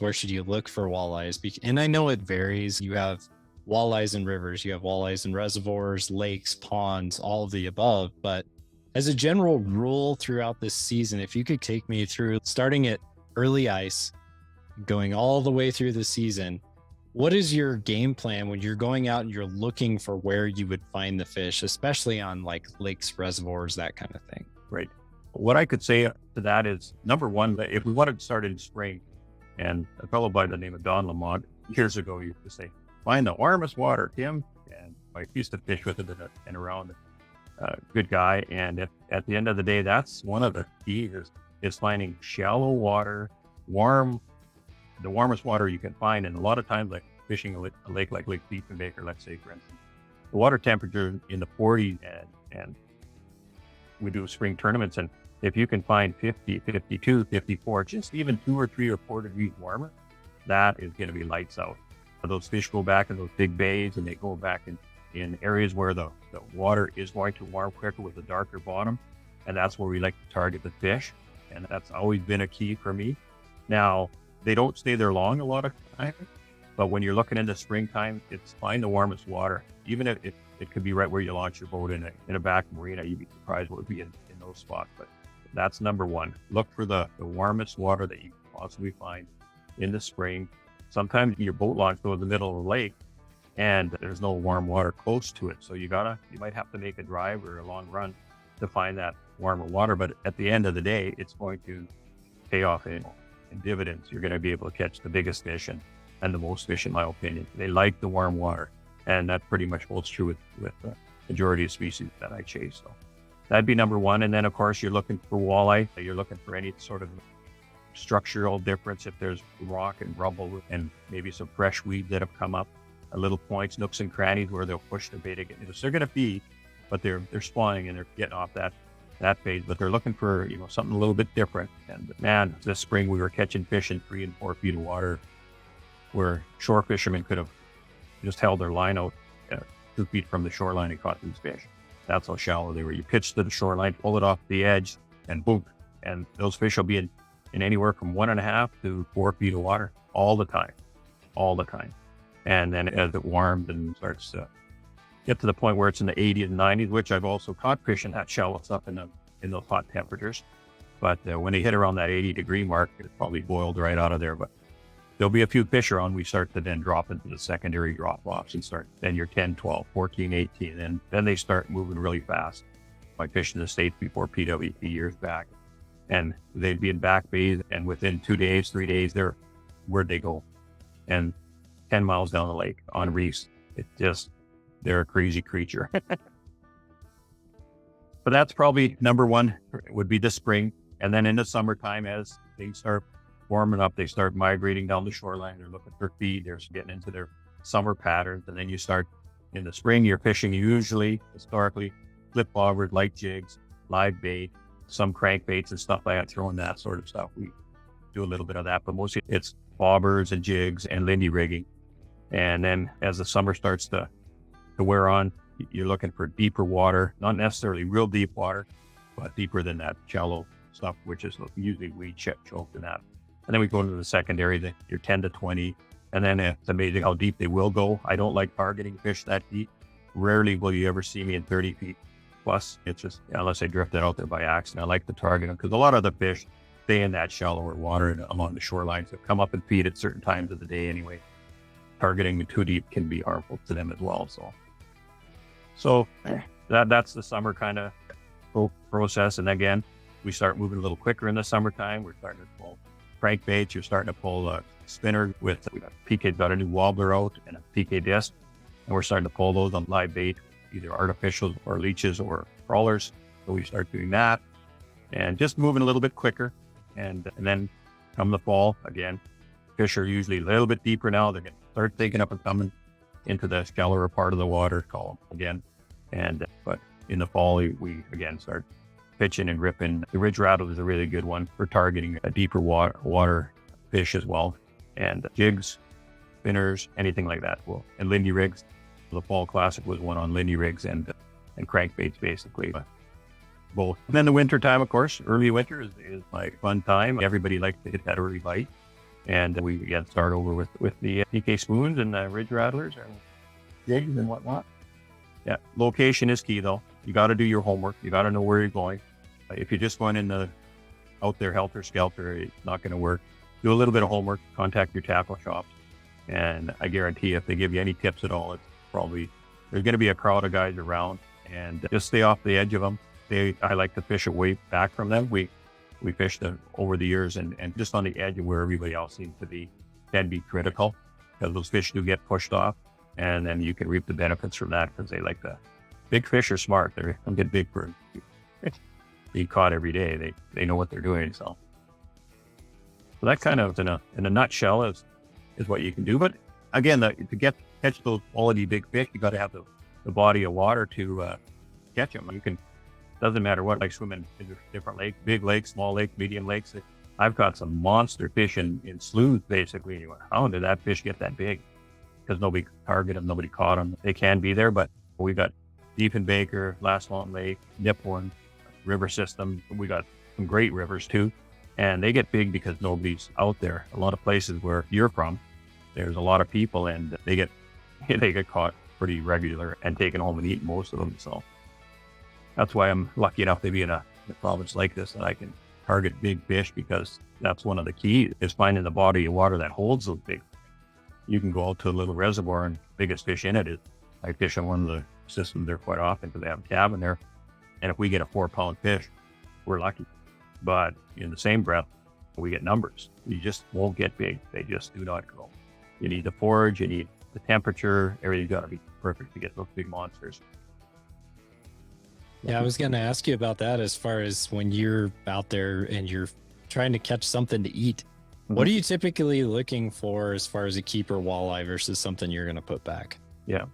Where should you look for walleyes? And I know it varies. You have walleyes in rivers, you have walleyes in reservoirs, lakes, ponds, all of the above. But as a general rule throughout this season, if you could take me through starting at early ice, going all the way through the season, what is your game plan when you're going out and you're looking for where you would find the fish, especially on like lakes, reservoirs, that kind of thing? Right. What I could say to that is, number one, that if we wanted to start in spring, and a fellow by the name of Don Lamont years ago used to say, find the warmest water, Tim. And I used to fish with it and around. Good guy. And at the end of the day, that's one of the keys is finding shallow water, the warmest water you can find. And a lot of times, like fishing a lake like Lake Diefenbaker, let's say, for instance, the water temperature in the 40s, and we do spring tournaments. And if you can find 50, 52, 54, just even 2 or 3 or 4 degrees warmer, that is going to be lights out. Those fish go back in those big bays, and they go back in areas where the water is going to warm quicker with a darker bottom. And that's where we like to target the fish. And that's always been a key for me. Now, they don't stay there long a lot of time, but when you're looking into springtime, it's find the warmest water. Even if it could be right where you launch your boat in a back marina, you'd be surprised what would be in those spots. But that's number one. Look for the warmest water that you can possibly find in the spring. Sometimes your boat launch goes in the middle of the lake and there's no warm water close to it. So you might have to make a drive or a long run to find that warmer water. But at the end of the day, it's going to pay off in dividends. You're going to be able to catch the biggest fish and the most fish, in my opinion. They like the warm water. And that pretty much holds true with the majority of species that I chase. So that'd be number one. And then, of course, you're looking for walleye. You're looking for any sort of structural difference. If there's rock and rubble and maybe some fresh weeds that have come up, little points, nooks and crannies where they'll push the bait again. So they're going to feed, but they're spawning and they're getting off that phase. But they're looking for something a little bit different. And man, this spring we were catching fish in 3 and 4 feet of water, where shore fishermen could have just held their line out 2 feet from the shoreline and caught these fish. That's how shallow they were. You pitch to the shoreline, pull it off the edge, and boom. And those fish will be in anywhere from 1.5 to 4 feet of water all the time. And then as it warms and starts to get to the point where it's in the 80s and 90s, which I've also caught fish in that shallow stuff in those hot temperatures. But when they hit around that 80-degree mark, it's probably boiled right out of there. But there'll be a few fish around. We start to then drop into the secondary drop-offs and then you're 10, 12, 14, 18. And then they start moving really fast. I fished in the States before PWP years back. And they'd be in back bays, and within 2 days, 3 days, where'd they go? And 10 miles down the lake on reefs. They're a crazy creature. But that's probably number one, would be the spring. And then in the summertime, as things start warming up, they start migrating down the shoreline. They're looking for feed. They're getting into their summer patterns. And then you start in the spring, you're fishing usually, historically, flip bobbers, light jigs, live bait, some crankbaits and stuff like that, throwing that sort of stuff. We do a little bit of that, but mostly it's bobbers and jigs and Lindy rigging. And then as the summer starts to wear on, you're looking for deeper water, not necessarily real deep water, but deeper than that shallow stuff, which is usually weed choked in that. And then we go into the secondary, you're 10 to 20. And then it's amazing how deep they will go. I don't like targeting fish that deep. Rarely will you ever see me in 30 feet plus. It's just, unless I drifted out there by accident, I like to target them because a lot of the fish stay in that shallower water and along the shorelines. They come up and feed at certain times of the day anyway. Targeting too deep can be harmful to them as well. So that's the summer kind of process. And again, we start moving a little quicker in the summertime. We're starting to pull crankbaits. You're starting to pull a spinner with PK, got a new wobbler out and a PK disc. And we're starting to pull those on live bait, either artificial or leeches or crawlers. So we start doing that and just moving a little bit quicker. And then come the fall, again, fish are usually a little bit deeper now. They're going to start taking up and coming into the shallower part of the water column again. But in the fall, we again start pitching and ripping. The ridge rattle is a really good one for targeting a deeper water fish as well. And jigs, spinners, anything like that. Well, and Lindy rigs. The fall classic was one on Lindy rigs and crankbaits basically. Both. And then the winter time, of course, early winter is my fun time. Everybody likes to hit that early bite. And we again start over with the PK spoons and the ridge rattlers and jigs and whatnot. Yeah, location is key though. You got to do your homework. You got to know where you're going. If you're just going out there helter skelter, it's not going to work. Do a little bit of homework. Contact your tackle shops, and I guarantee if they give you any tips at all, it's probably there's going to be a crowd of guys around, and just stay off the edge of them. I like to fish away back from them. We fished over the years and just on the edge of where everybody else seems to be can be critical because those fish do get pushed off, and then you can reap the benefits from that because they like the big fish are smart. They don't get big for being caught every day. They know what they're doing. So that kind of in a nutshell is what you can do. But again, to catch those quality big fish, you got to have the body of water to catch them. Doesn't matter what, like swimming in different lakes, big lakes, small lakes, medium lakes. I've got some monster fish in sloughs, basically. Anyway, how did that fish get that big? Because nobody targeted them, nobody caught them. They can be there, but we got Diefenbaker, Last Mountain Lake, Niphorn, river system. We got some great rivers too. And they get big because nobody's out there. A lot of places where you're from, there's a lot of people and they get caught pretty regular and taken home and eaten, most of them. So that's why I'm lucky enough to be in a province like this that I can target big fish, because that's one of the key is finding the body of water that holds those big. You can go out to a little reservoir and biggest fish in it is, I fish on one of the systems there quite often because they have a cabin there. And if we get a 4-pound fish, we're lucky. But in the same breath, we get numbers. You just won't get big. They just do not grow. You need the forage, you need the temperature, everything's got to be perfect to get those big monsters. Yeah, I was going to ask you about that as far as when you're out there and you're trying to catch something to eat. Mm-hmm. What are you typically looking for as far as a keeper walleye versus something you're going to put back? Yeah.